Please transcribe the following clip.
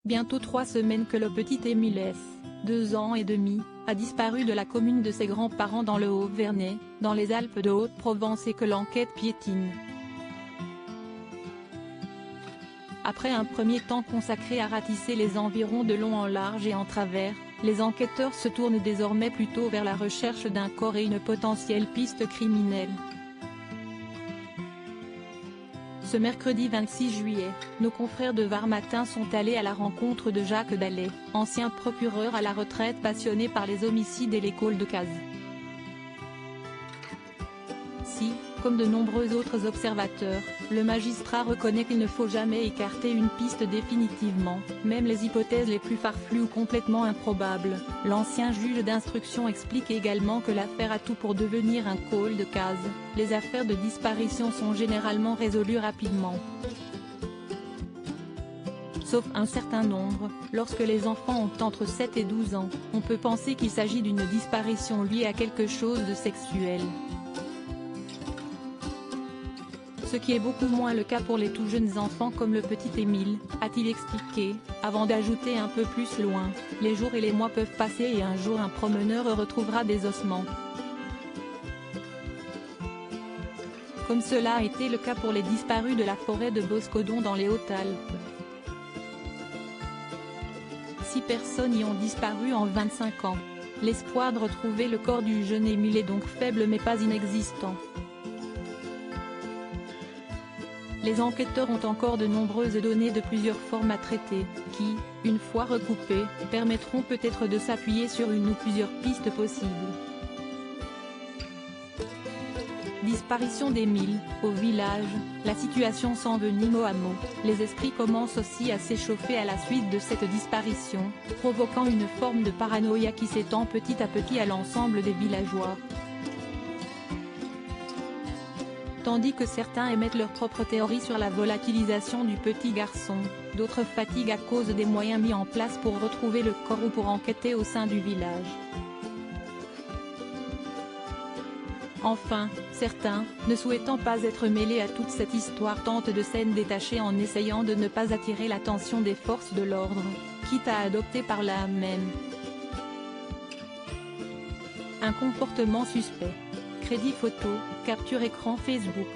Bientôt 3 semaines que le petit Émile S., 2 ans et demi, a disparu de la commune de ses grands-parents dans le Haut-Vernay, dans les Alpes de Haute-Provence et que l'enquête piétine. Après un premier temps consacré à ratisser les environs de long en large et en travers, les enquêteurs se tournent désormais plutôt vers la recherche d'un corps et une potentielle piste criminelle. Ce mercredi 26 juillet, nos confrères de Var Matin sont allés à la rencontre de Jacques Dallet, ancien procureur à la retraite passionné par les homicides et les calls de case. Si, comme de nombreux autres observateurs, le magistrat reconnaît qu'il ne faut jamais écarter une piste définitivement, même les hypothèses les plus farfelues ou complètement improbables, l'ancien juge d'instruction explique également que l'affaire a tout pour devenir un call de case, les affaires de disparition sont généralement résolues rapidement. Sauf un certain nombre, lorsque les enfants ont entre 7 et 12 ans, on peut penser qu'il s'agit d'une disparition liée à quelque chose de sexuel. Ce qui est beaucoup moins le cas pour les tout jeunes enfants comme le petit Émile, a-t-il expliqué, avant d'ajouter un peu plus loin, les jours et les mois peuvent passer et un jour un promeneur retrouvera des ossements. Comme cela a été le cas pour les disparus de la forêt de Boscodon dans les Hautes-Alpes. 6 personnes y ont disparu en 25 ans. L'espoir de retrouver le corps du jeune Émile est donc faible mais pas inexistant. Les enquêteurs ont encore de nombreuses données de plusieurs formes à traiter, qui, une fois recoupées, permettront peut-être de s'appuyer sur une ou plusieurs pistes possibles. Disparition d'Émile, au village, la situation s'envenime au hameau, les esprits commencent aussi à s'échauffer à la suite de cette disparition, provoquant une forme de paranoïa qui s'étend petit à petit à l'ensemble des villageois. Tandis que certains émettent leur propre théorie sur la volatilisation du petit garçon, d'autres fatiguent à cause des moyens mis en place pour retrouver le corps ou pour enquêter au sein du village. Enfin, certains, ne souhaitant pas être mêlés à toute cette histoire tentent de s'en détacher en essayant de ne pas attirer l'attention des forces de l'ordre, quitte à adopter par là même un comportement suspect. Crédit photo, capture écran Facebook.